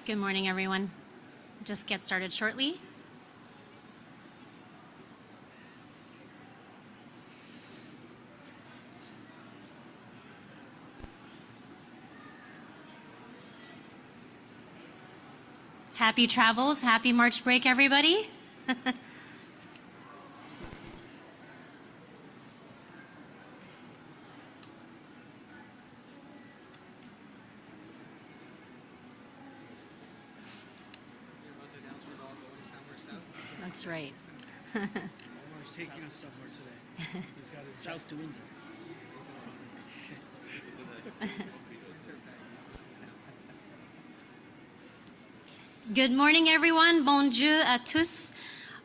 Good morning, everyone. Just get started shortly. Happy travels, happy March break, everybody. That's right. Omar's taking us somewhere today. He's got his south to Windsor. Good morning, everyone. Bonjour à tous.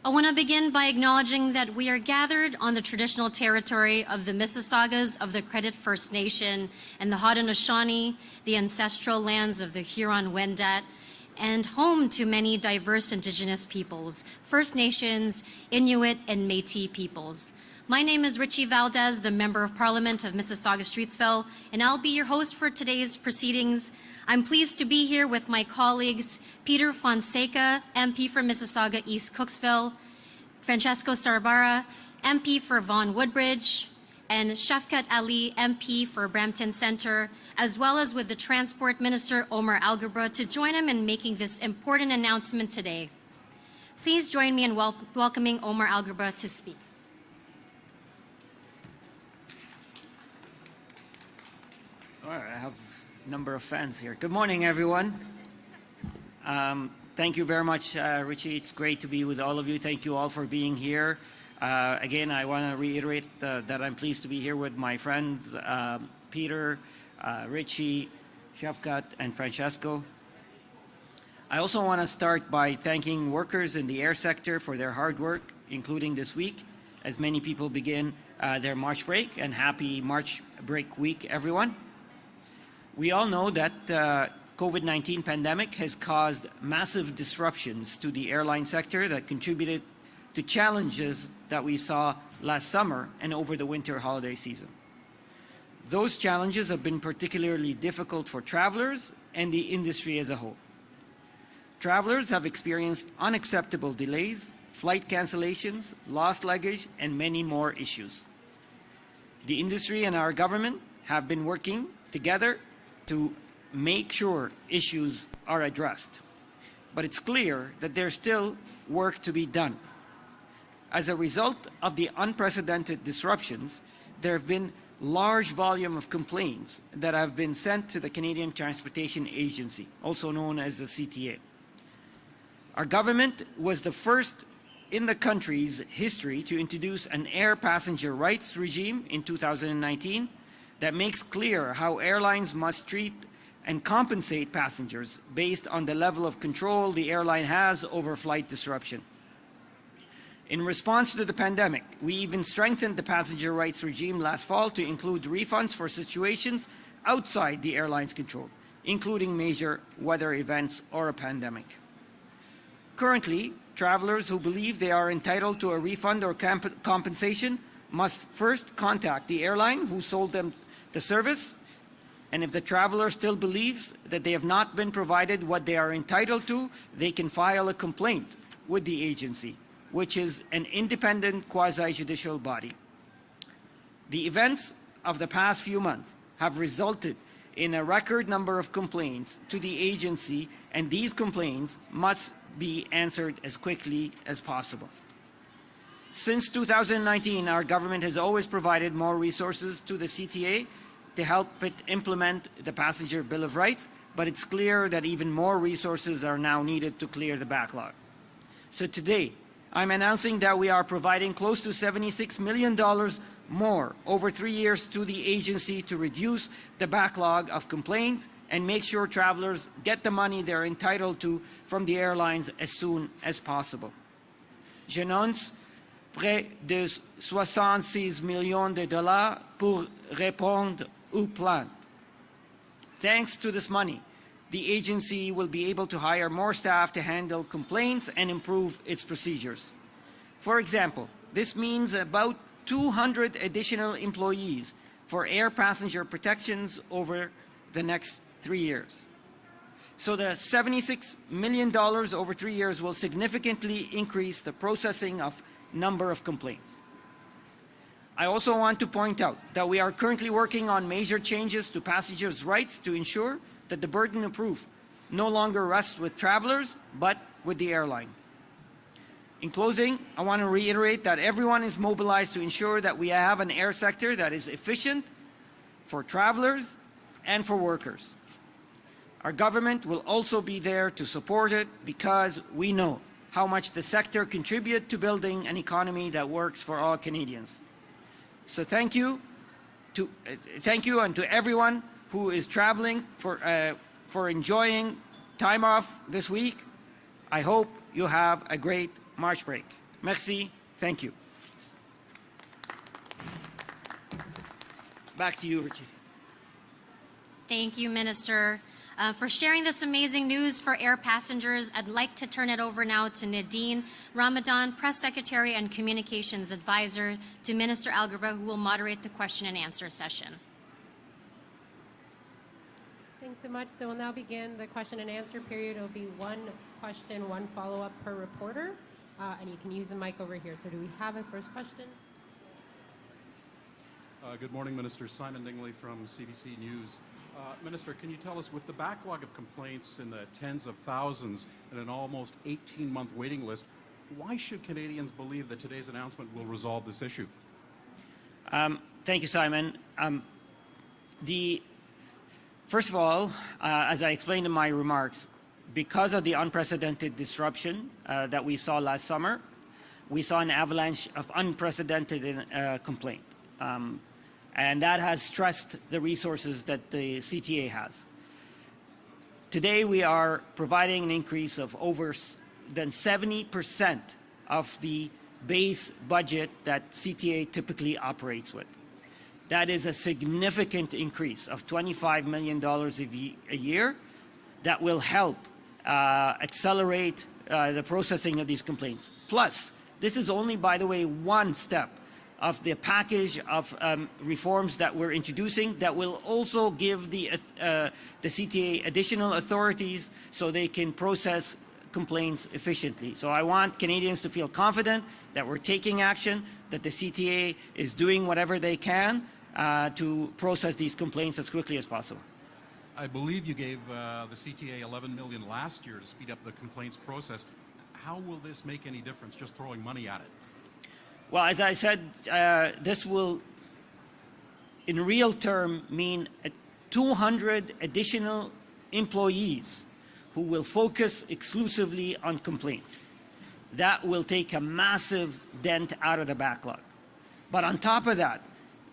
I want to begin by acknowledging that we are gathered on the traditional territory of the Mississaugas of the Credit First Nation and the Haudenosaunee, the ancestral lands of the Huron-Wendat, and home to many diverse Indigenous peoples, First Nations, Inuit, and Métis peoples. My name is Richie Valdez, the Member of Parliament of Mississauga-Streetsville, and I'll be your host for today's proceedings. I'm pleased to be here with my colleagues, Peter Fonseca, MP for Mississauga East Cooksville, Francesco Sarbara, MP for Vaughan Woodbridge, and Shafkat Ali, MP for Brampton Centre, as well as with the Transport Minister, Omar Alghabra, to join him in making this important announcement today. Please join me in welcoming Omar Alghabra to speak. All right, I have a number of fans here. Good morning, everyone. Thank you very much, Richie. It's great to be with all of you. Thank you all for being here. Again, I want to reiterate that I'm pleased to be here with my friends, Peter, Richie, Shafkat, and Francesco. I also want to start by thanking workers in the air sector for their hard work, including this week, as many people begin their March break. And happy March break week, everyone. We all know that COVID-19 pandemic has caused massive disruptions to the airline sector that contributed to challenges that we saw last summer and over the winter holiday season. Those challenges have been particularly difficult for travelers and the industry as a whole. Travelers have experienced unacceptable delays, flight cancellations, lost luggage, and many more issues. The industry and our government have been working together to make sure issues are addressed. But it's clear that there's still work to be done. As a result of the unprecedented disruptions, there have been large volume of complaints that have been sent to the Canadian Transportation Agency, also known as the CTA. Our government was the first in the country's history to introduce an air passenger rights regime in 2019 that makes clear how airlines must treat and compensate passengers based on the level of control the airline has over flight disruption. In response to the pandemic, we even strengthened the passenger rights regime last fall to include refunds for situations outside the airline's control, including major weather events or a pandemic. Currently, travelers who believe they are entitled to a refund or compensation must first contact the airline who sold them the service, and if the traveler still believes that they have not been provided what they are entitled to, they can file a complaint with the agency, which is an independent quasi-judicial body. The events of the past few months have resulted in a record number of complaints to the agency, and these complaints must be answered as quickly as possible. Since 2019, our government has always provided more resources to the CTA to help it implement the Passenger Bill of Rights, but it's clear that even more resources are now needed to clear the backlog. So today, I'm announcing that we are providing close to $76 million more over 3 years to the agency to reduce the backlog of complaints and make sure travelers get the money they're entitled to from the airlines as soon as possible. J'annonce près de 66 millions de dollars pour répondre aux plaintes. Thanks to this money, the agency will be able to hire more staff to handle complaints and improve its procedures. For example, this means about 200 additional employees for air passenger protections over the next 3 years. So the $76 million over 3 years will significantly increase the processing of number of complaints. I also want to point out that we are currently working on major changes to passengers' rights to ensure that the burden of proof no longer rests with travelers, but with the airline. In closing, I want to reiterate that everyone is mobilized to ensure that we have an air sector that is efficient for travelers and for workers. Our government will also be there to support it because we know how much the sector contributes to building an economy that works for all Canadians. So thank you, and to everyone who is traveling for enjoying time off this week. I hope you have a great March break. Merci. Thank you. Back to you, Richie. Thank you, Minister. For sharing this amazing news for air passengers, I'd like to turn it over now to Nadine Ramadan, Press Secretary and Communications Advisor to Minister Alghabra, who will moderate the question and answer session. Thanks so much. So we'll now begin the question and answer period. It'll be one question, one follow-up per reporter, and you can use the mic over here. So do we have a first question? Good morning, Minister. Simon Dingley from CBC News. Minister, can you tell us, with the backlog of complaints in the tens of thousands and an almost 18-month waiting list, why should Canadians believe that today's announcement will resolve this issue? Thank you, Simon. First of all, as I explained in my remarks, because of the unprecedented disruption that we saw last summer, we saw an avalanche of unprecedented complaint. And that has stressed the resources that the CTA has. Today, we are providing an increase of over than 70% of the base budget that CTA typically operates with. That is a significant increase of $25 million a year that will help accelerate the processing of these complaints. Plus, this is only, by the way, one step of the package of reforms that we're introducing that will also give the CTA additional authorities so they can process complaints efficiently. So I want Canadians to feel confident that we're taking action, that the CTA is doing whatever they can to process these complaints as quickly as possible. I believe you gave the CTA $11 million last year to speed up the complaints process. How will this make any difference, just throwing money at it? Well, as I said, this will, in real term, mean 200 additional employees who will focus exclusively on complaints. That will take a massive dent out of the backlog. But on top of that,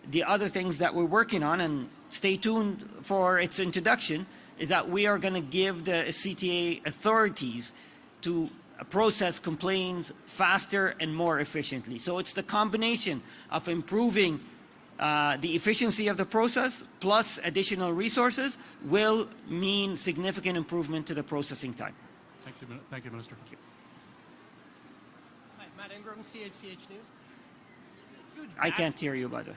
the other things that we're working on, and stay tuned for its introduction, is that we are going to give the CTA authorities to process complaints faster and more efficiently. So it's the combination of improving the efficiency of the process plus additional resources will mean significant improvement to the processing time. Thank you, Minister. Thank you. Hi, Matt Ingram, CHCH News. I can't hear you, by the way.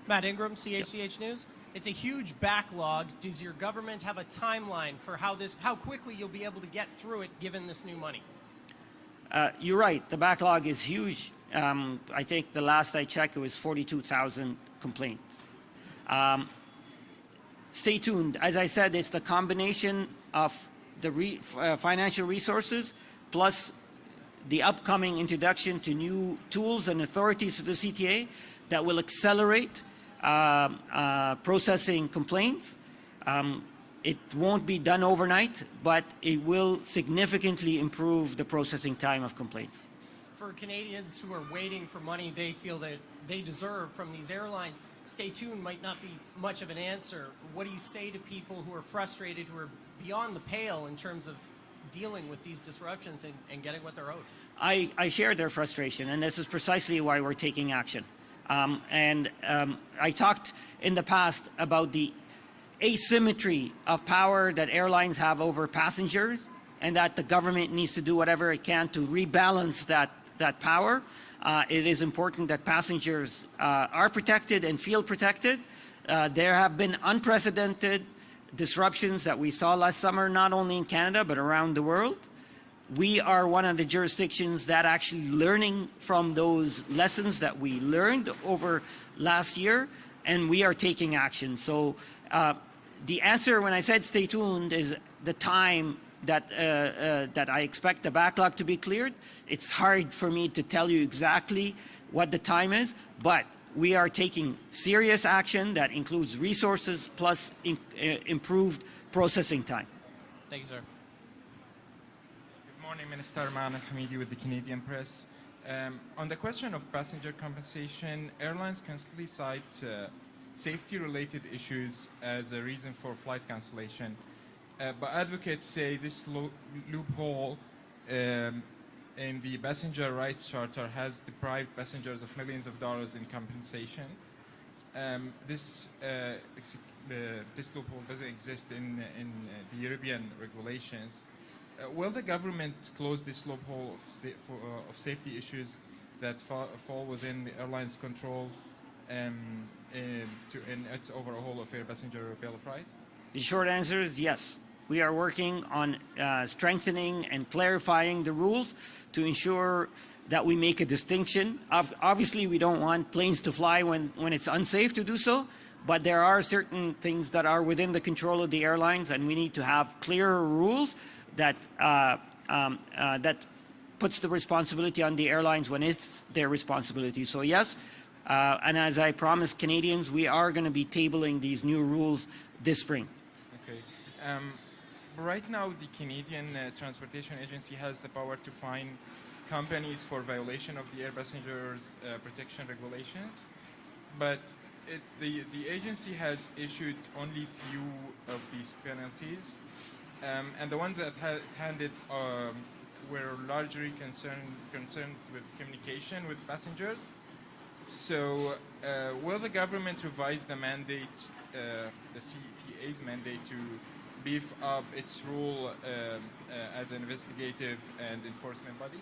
Matt Ingram, CHCH News. It's a huge backlog. Does your government have a timeline for how quickly you'll be able to get through it given this new money? You're right. The backlog is huge. I think the last I checked, it was 42,000 complaints. Stay tuned. As I said, it's the combination of the financial resources plus the upcoming introduction to new tools and authorities to the CTA that will accelerate processing complaints. It won't be done overnight, but it will significantly improve the processing time of complaints. For Canadians who are waiting for money they feel that they deserve from these airlines, stay tuned might not be much of an answer. What do you say to people who are frustrated, who are beyond the pale in terms of dealing with these disruptions and getting what they're owed? I share their frustration, and this is precisely why we're taking action. I talked in the past about the asymmetry of power that airlines have over passengers, and that the government needs to do whatever it can to rebalance that power. It is important that passengers are protected and feel protected. There have been unprecedented disruptions that we saw last summer, not only in Canada, but around the world. We are one of the jurisdictions that actually learning from those lessons that we learned over last year, and we are taking action. So the answer when I said stay tuned is the time that that I expect the backlog to be cleared. It's hard for me to tell you exactly what the time is, but we are taking serious action that includes resources plus improved processing time. Thank you, sir. Good morning, Minister Aman Al-Hamidi with the Canadian Press. On the question of passenger compensation, airlines constantly cite safety-related issues as a reason for flight cancellation. But advocates say this loophole in the passenger rights charter has deprived passengers of millions of dollars in compensation. This loophole doesn't exist in the European regulations. Will the government close this loophole of safety issues that fall within the airline's control in its overhaul of air passenger bill of rights? The short answer is yes. We are working on strengthening and clarifying the rules to ensure that we make a distinction. Obviously, we don't want planes to fly when it's unsafe to do so, but there are certain things that are within the control of the airlines, and we need to have clearer rules that that puts the responsibility on the airlines when it's their responsibility. So yes, and as I promised Canadians, we are going to be tabling these new rules this spring. Okay. Right now, the Canadian Transportation Agency has the power to fine companies for violation of the air passengers protection regulations, but the agency has issued only few of these penalties, and the ones that handed were largely concerned with communication with passengers. So will the government revise the mandate, the CTA's mandate, to beef up its role as an investigative and enforcement body?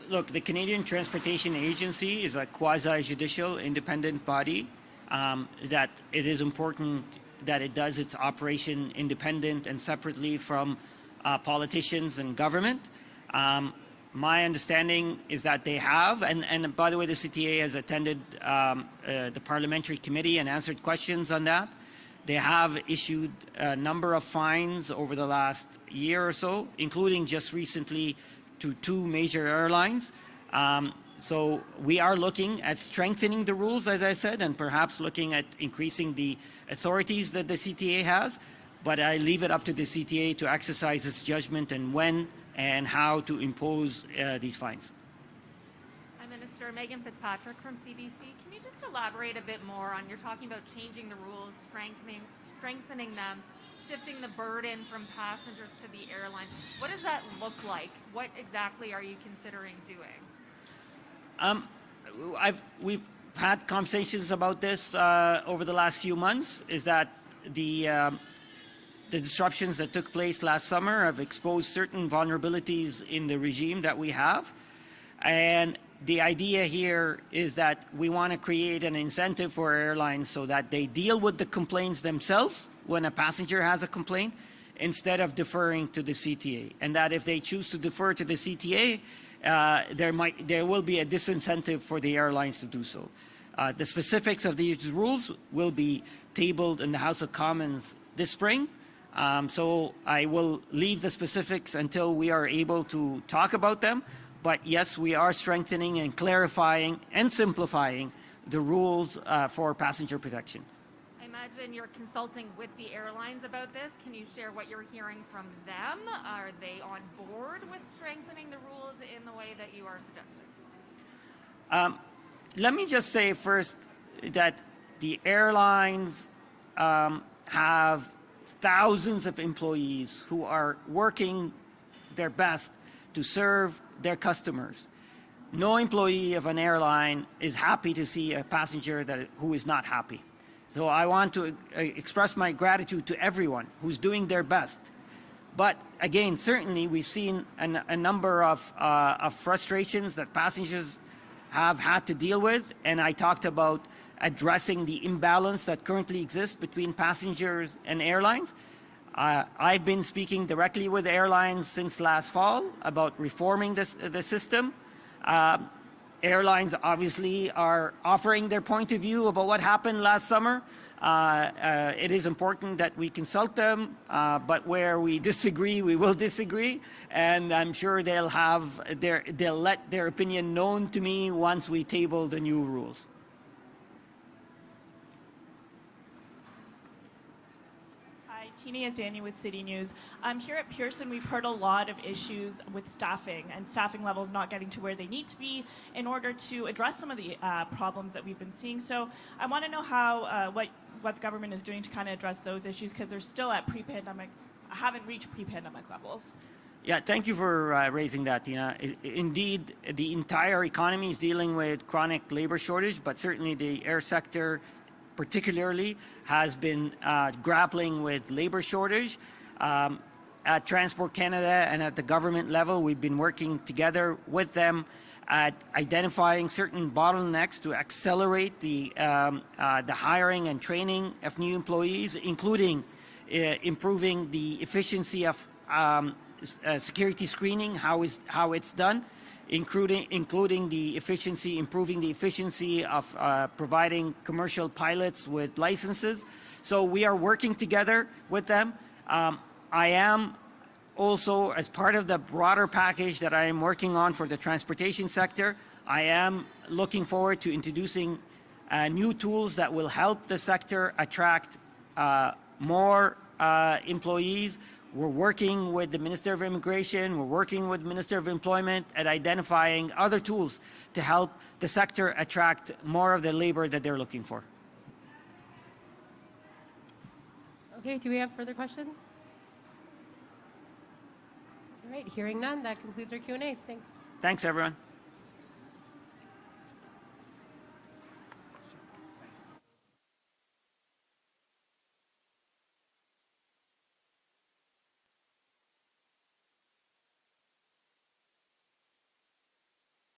Look, the Canadian Transportation Agency is a quasi-judicial independent body that it is important that it does its operation independent and separately from politicians and government. My understanding is that they have, and by the way, the CTA has attended the parliamentary committee and answered questions on that. They have issued a number of fines over the last year or so, including just recently to 2 major airlines. So we are looking at strengthening the rules, as I said, and perhaps looking at increasing the authorities that the CTA has. But I leave it up to the CTA to exercise its judgment and when and how to impose these fines. Hi, Minister. Megan Fitzpatrick from CBC. Can you just elaborate a bit more on, you're talking about changing the rules, strengthening them, shifting the burden from passengers to the airlines. What does that look like? What exactly are you considering doing? We've had conversations about this over the last few months. Is that the disruptions that took place last summer have exposed certain vulnerabilities in the regime that we have, and the idea here is that we want to create an incentive for airlines so that they deal with the complaints themselves when a passenger has a complaint instead of deferring to the CTA, and that if they choose to defer to the CTA, there will be a disincentive for the airlines to do so. The specifics of these rules will be tabled in the House of Commons this spring. So I will leave the specifics until we are able to talk about them. But yes, we are strengthening and clarifying and simplifying the rules for passenger protections. I imagine you're consulting with the airlines about this. Can you share what you're hearing from them? Are they on board with strengthening the rules in the way that you are suggesting? Let me just say first that the airlines have thousands of employees who are working their best to serve their customers. No employee of an airline is happy to see a passenger who is not happy. So I want to express my gratitude to everyone who's doing their best. But again, certainly we've seen a number of frustrations that passengers have had to deal with, and I talked about addressing the imbalance that currently exists between passengers and airlines. I've been speaking directly with airlines since last fall about reforming the system. Airlines obviously are offering their point of view about what happened last summer. It is important that we consult them, but where we disagree, we will disagree, and I'm sure they'll let their opinion known to me once we table the new rules. Hi, Tina Daniel with City News. Here at Pearson, we've heard a lot of issues with staffing and staffing levels not getting to where they need to be in order to address some of the problems that we've been seeing. So I want to know how what the government is doing to kind of address those issues, because they're still at haven't reached pre-pandemic levels. Yeah, thank you for raising that, Tina. Indeed, the entire economy is dealing with chronic labor shortage, but certainly the air sector particularly has been grappling with labor shortage. At Transport Canada and at the government level, we've been working together with them at identifying certain bottlenecks to accelerate the hiring and training of new employees, including improving the efficiency of security screening, how it's done, including improving the efficiency of providing commercial pilots with licenses. So we are working together with them. I am also, as part of the broader package that I am working on for the transportation sector, I am looking forward to introducing new tools that will help the sector attract more employees. We're working with the Minister of Immigration, we're working with the Minister of Employment at identifying other tools to help the sector attract more of the labor that they're looking for. Okay, do we have further questions? All right, hearing none, that concludes our Q&A. Thanks. Thanks, everyone.